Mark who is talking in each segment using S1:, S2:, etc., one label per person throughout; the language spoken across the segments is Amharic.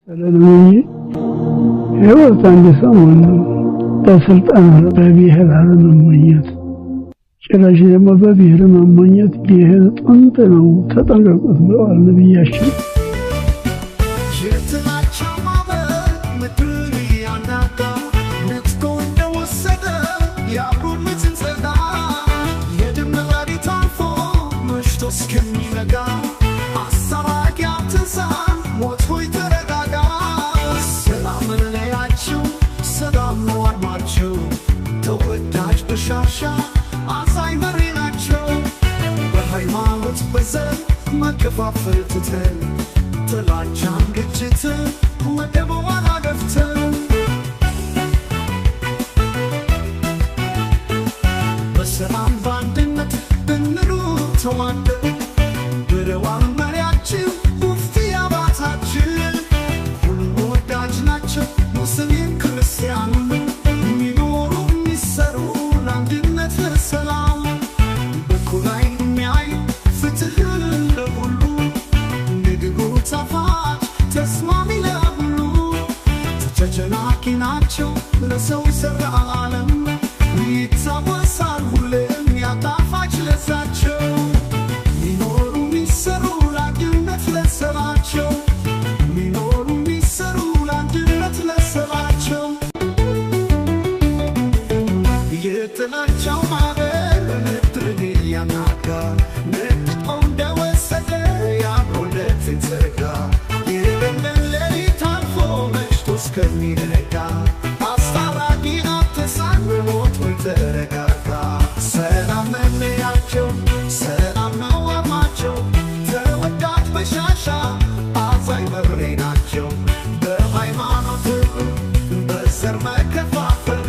S1: ስለዚህ ህይወት አንድ ሰሞን ነው በስልጣን በብሔር አለመሞኘት ጭራሽ ደግሞ በብሔር መሞኘት ይሄ ጥንት ነው ተጠንቀቁት ብለዋል ነብያችን።
S2: Shasha, asay marinacho, በሃይማኖት በዘር መከፋፈል ትተን ጥላቻን ግጭትን ወደ በኋላ ገፍተን በሰላም በአንድነት ብንኖር ተዋደን ብለዋል መሪያችን ሙፍቲ አባታችን። ሁሉም ወዳጅ ናቸው ሙስሊም ክርስቲያኑ የሚኖሩ የሚሰሩ ሰላም በኩላይ የሚያይ ፍትህ ለሁሉ ንግግሩ ጣፋጭ ተስማሚ ለሁሉ ተጨናቂ ናቸው ለሰው ሰራ ዓለም ይታወሳል ሁሌም ያጣፋጭ ለዛቸው ሚኖሩ ሚሰሩ ለአንድነት ለሰላቸው ሚኖሩ ሚሰሩ ለአንድነት ለሰላቸው የጥላቻው Community, Astaragi Artisan, remote with the Regatta. Salam Meacho, Salam Noah Macho, Tewadat Bashasha, Azai Marinacho, the Haimano, the Sermaka Fafel,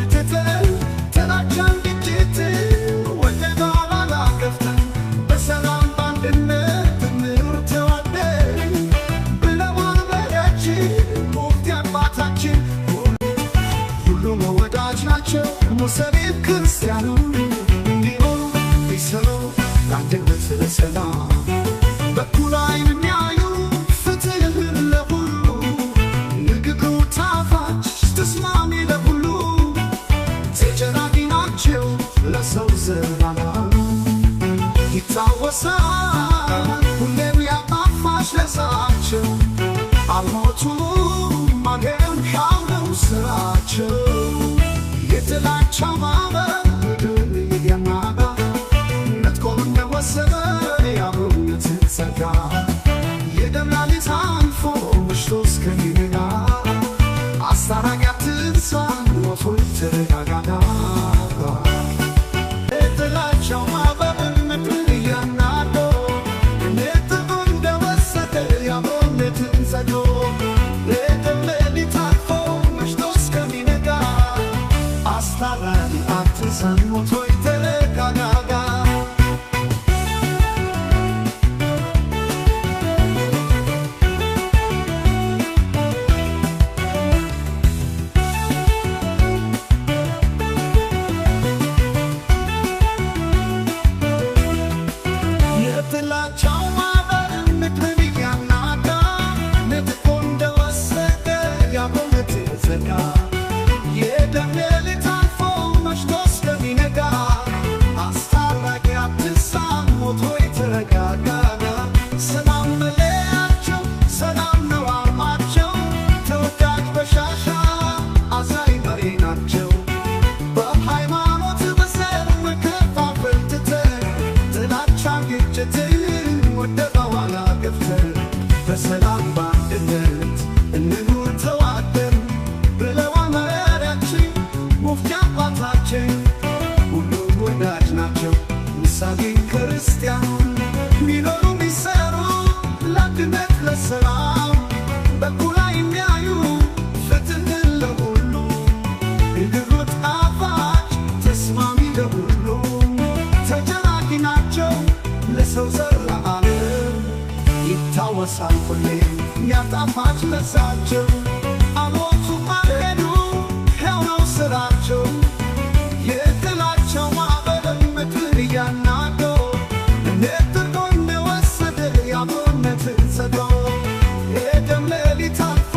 S2: Tenajan Digital, whatever I like of them, the Salam Bandit, the Mirror to a day, below one Merachi. ሁሉም ወዳጅ ናቸው ሙስሊም ክርስቲያኑ እንዲኖሩ ቢሰሩ ለአንድነት ለሰላም በኩል ዓይን የሚያዩ ፍትህ ለሁሉ ንግግሩ ጣፋጭ ተስማሚ ለሁሉ ተጨናቂ ናቸው ለሰው ዘር ይታወሳል ሁሌም ያጣፋጭ ለሳቸው አልሞቱም ማገን ካለው ስራቸው የጥላቻው ማዕበል እያናጋ ነጥቆን እንደወሰደ የአብሮነትን ጸጋ የደም ሌሊት አልፎ መሽቶ እስከሚነጋ አስታራቂ አትንሳ ሞቶ ተረጋጋ የጥላቻው ማዕበል እያናጋ ነጥቆን እንደወሰደ የአብሮነትን ጸጋ San moto iterekagaga የጥላቻው ማዕበል ምድርን እያናጋ ነጥቆ እንደወሰደ የአብሮነትን ጸጋ የደም ሌሊት አልፎ መሽቶ እስከሚነጋ አስታራቂ አትንሳን ሞቶ የተረጋጋ ሰላም መለያቸው ሰላም ነው ዓላማቸው ተወዳጅ በሻሻ አዛኝ መሪ ናቸው በሃይማኖት በዘር መከፋፈል ትተን ጥላቻን ግጭትን ወደ በኋላ ገፍተን በሰላም በአንድነት እንኑር ተዋደን ብለዋል መሪያችን ሙፍቲ አባታችን። ሁሉም ወዳጅ ናቸው ሙስሊም ክርስቲያኑ ሚኖሩ ሚሰሩ ለአንድነት ለሰላም በኩል ዓይን የሚያዩ ፍትህ ለሁሉ ንግግሩ ጣፋጭ ተስማሚ ለሁሉ ተጨናቂ ናቸው ለሰው ዘር ዓለም ይታወሳል ሁሌም ያጣፋጭ ለዛቸው አልሞቱም አልሄዱ ሕያው ነው ስራቸው የጥላቻው ማዕበል ምድርን እያናጋ ነጥቆ እንደወሰደ የአብሮነትን ጸጋ የደም ሌሊት አልፎ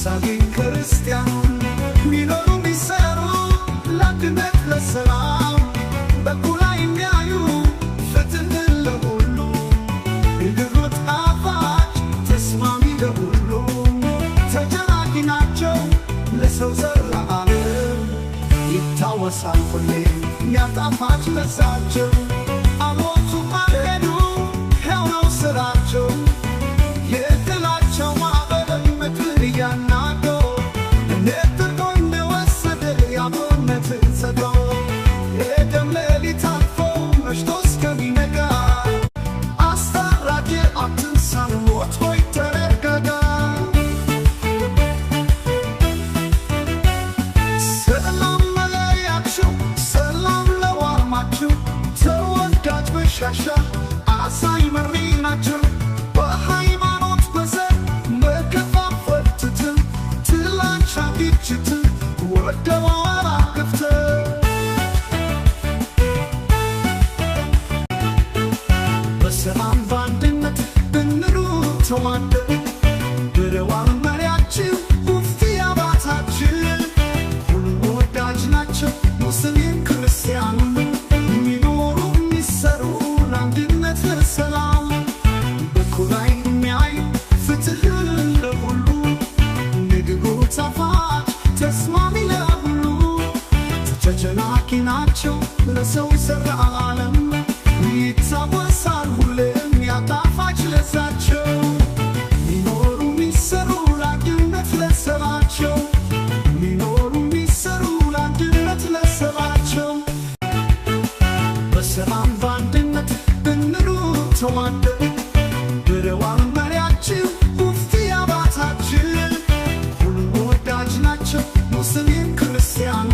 S2: አሳቢ ክርስቲያኑ ሚኖሩ ሚሰሩ ለአንድነት ለሰላም በኩል የሚያዩ ፍትህ ለሁሉ የድሮ ጣፋጭ ተስማሚ ለሁሉ ተጨናቂ ናቸው ለሰው ዘር ለዓለም ይታወሳል ሁሌም ያጣፋጭ ለዛቸው አሞቱ ማለዱ ሕያው ነው ስራቸው የጥላቸው ማዕበል ምድር እያናገው ነጥቆ እንደወሰደ የአብሮነትን ሰጠው የደም ሌሊት አልፎ መሽቶ እስከሚነጋ አስታራቂ አትንሳን ሞት ሆይ ተረጋጋ ሰላም መለያችሁ ሰላም ለዋርማችሁ ተወዳጅ በሻሻ አሳይ መሪ ናቸው በሃይማኖት በዘር መከፋፈል ትተው ጥላቻ ግጭትን ወደው አላክፍተው በሰላም በአንድነት ብንኖር ተዋደን ብለዋል መሪያችን ሙፍቲ አባታችን ሁሉም ወዳጅ ናቸው ሙስሊም ክርስቲያኑ የሚኖሩ የሚሰሩ ለአንድነት ለሰላም በኩል የሚያይ ፍትህ ለሁሉ ንግግሩ ጣፋጭ ተስማሚ ለሁሉ ተጨናቂ ናቸው ለሰው ዘር ዓለም ይታወሳል ሁሌም ያጣፋጭ ለዛቸው ሚኖሩ ሚሰሩ ለአንድነት ለሰላቸው ሚኖሩ ሚሰሩ ለአንድነት ለሰላቸው በሰላም በአንድነት ብንኖር ተዋደን ብለዋል መሪያችን ሙፍቲ አባታችን ሁሉም ወዳጅ ናቸው ሙስሊም ክርስቲያኑ